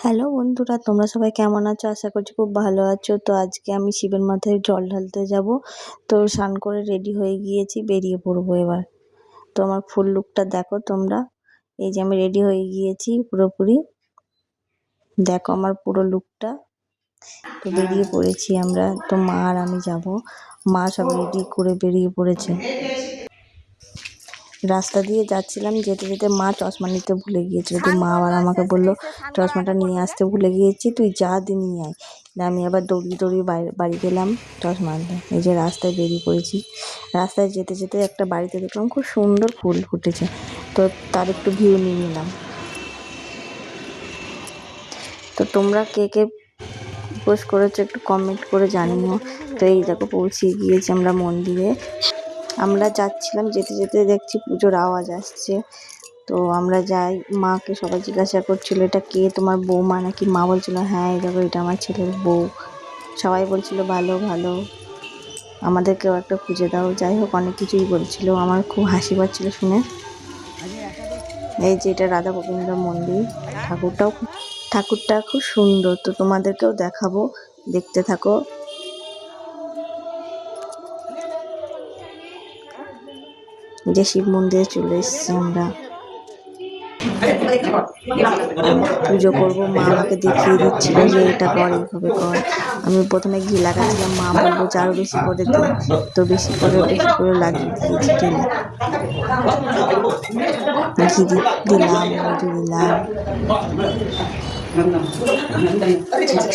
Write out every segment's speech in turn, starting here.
Hello বন্ধুরা, তোমরা সবাই কেমন আছো? আশা করছি খুব ভালো আছো। তো আজকে আমি শিবের মাথায় জল ঢালতে যাব। তো স্নান করে রেডি হয়ে গিয়েছি, বেরিয়ে পড়বো এবার। তো আমার ফুল লুকটা দেখো তোমরা। এই যে আমি রেডি হয়ে গিয়েছি পুরোপুরি, দেখো আমার পুরো লুকটা। তো বেরিয়ে পড়েছি আমরা। তো মা আর আমি যাব। মা সব রেডি করে বেরিয়ে পড়েছে। রাস্তা দিয়ে যাচ্ছিলাম, যেতে যেতে মা চশমা নিতে ভুলে গিয়েছিল। তো মা আবার আমাকে বললো, চশমাটা নিয়ে আসতে ভুলে গিয়েছি, তুই যা দিয়ে নিয়ে আয়। আমি আবার দৌড়িয়ে দৌড়িয়ে বাড়ি গেলাম চশমা আনতে। এই যে রাস্তায় বেরিয়ে পড়েছি। রাস্তায় যেতে যেতে একটা বাড়িতে দেখলাম খুব সুন্দর ফুল ফুটেছে। তো তার একটু ভিউ নিয়ে নিলাম। তো তোমরা কে কে পোস্ট করেছো একটু কমেন্ট করে জানিও। তো এই দেখো পৌঁছে গিয়েছি আমরা মন্দিরে। আমরা যাচ্ছিলাম, যেতে যেতে দেখছি পুজোর আওয়াজ আসছে। তো আমরা যাই। মাকে সবাই জিজ্ঞাসা করছিল, এটা কে, তোমার বৌমা নাকি? মা বলছিল, হ্যাঁ এই দেখো এটা আমার ছেলের বউ। সবাই বলছিল ভালো ভালো, আমাদেরকেও একটা খুঁজে দাও। যাই হোক, অনেক কিছুই বলছিল। আমার খুব হাসি পাচ্ছিল শুনে। এই যে এটা রাধা গোবিন্দ মন্দির। ঠাকুরটা খুব সুন্দর। তো তোমাদেরকেও দেখাবো, দেখতে থাকো। যে শিব মন্দিরে চলে এসেছি আমরা, পুজো করবো। মা আমাকে দেখিয়ে দিচ্ছিল যে এটা কর, এইভাবে কর। আমি প্রথমে ঘি লাগাচ্ছিলাম, মা বললো যে আরো বেশি করে দে। তো বেশি করে লাগিয়ে দিয়েছি টেনে। ঘি দিলাম, মধু দিলাম।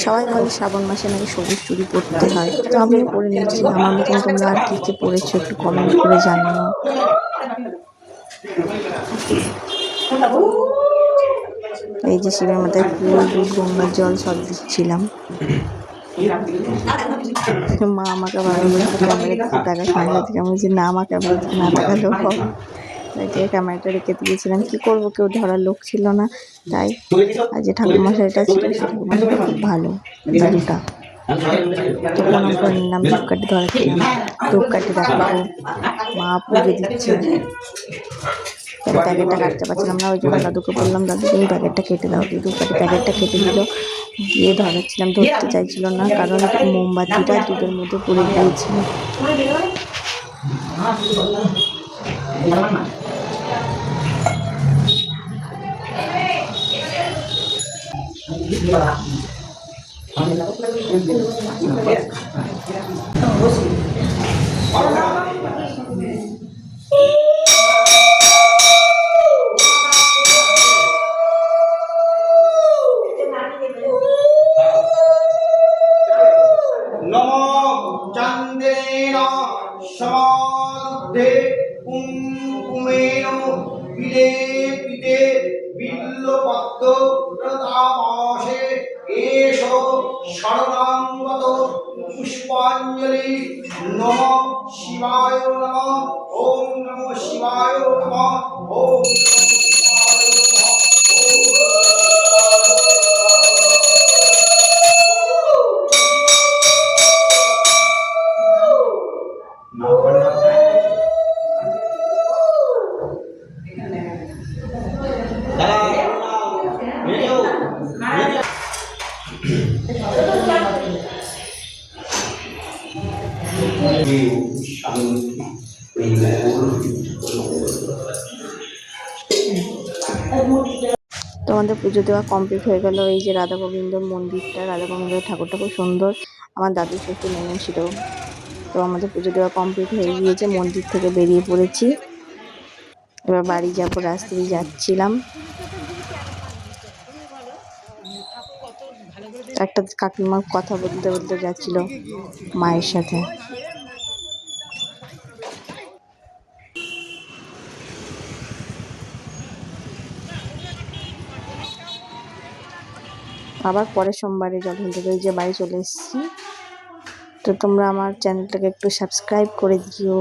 সবাই বলে শ্রাবণ মাসে নাকি সবুজ চুড়ি পরতে হয়, তো আমিও পরে নিয়েছি। আমার মতন তোমরা আর কি কি পরেছো একটু কমেন্ট করে জানিও। এই যে শিবের মাথায় ফুল, দুধ, গঙ্গার জল সব দিচ্ছিলাম। মা আমাকে বারবার বলছিল ক্যামেরা দিকে টাকা, ক্যামেরা দিকে। আমি বলছি না, আমার ক্যামেরা দিকে না টাকালেও হবে। তাই থেকে ক্যামেরাটা রেখে দিয়েছিলাম। কি করবো, কেউ ধরার লোক ছিল না। তাই আর যে ঠাকুরমশাইটা ছিল, সে ঠাকুরমশাইটা খুব ভালো, দাদুটা। তো প্রণাম করে নিলাম, ধূপকাঠি ধরাচ্ছিলাম। ধূপকাঠি রাখবো, মা পুজো দিচ্ছে। প্যাকেটটা কাটতে পারছিলাম না, ওই জন্য দাদুকে বললাম, দাদু তুমি প্যাকেটটা কেটে দাও। ধূপকাঠি প্যাকেটটা কেটে দিল, দিয়ে ধরাচ্ছিলাম। ধরতে চাইছিল না, কারণ মোমবাতিটা দুধের মধ্যে পড়ে গিয়েছিল। চন্দ্রেণ সমাধে কুঙ্কুমেন বিলেপিতে বিল্বপত্র প্রতাপাশে এষ শরণাঙ্গত পুষ্পাঞ্জলি। নমঃ শিবায় নমঃ। ওম নমঃ শিবায় নমঃ। ওম তো আমাদের পুজো দেওয়া কমপ্লিট হয়ে গেল। এই যে রাধা গোবিন্দর মন্দিরটা, রাধা গোবিন্দর ঠাকুরটা খুব সুন্দর। আমার দাদু শ্বশুর এনেছিল। তো আমাদের পুজো দেওয়া কমপ্লিট হয়ে গিয়েছে, মন্দির থেকে বেরিয়ে পড়েছি। এবার বাড়ি যাবো, রাস্তা দিয়ে যাচ্ছিলাম। একটা কাকিমা কথা বলতে বলতে যাচ্ছিল মায়ের সাথে। আবার পরের সোমবারে জল ঢালতে ওই যে বাড়ি চলে এসেছি। তো তোমরা আমার চ্যানেলটাকে একটু সাবস্ক্রাইব করে দিও।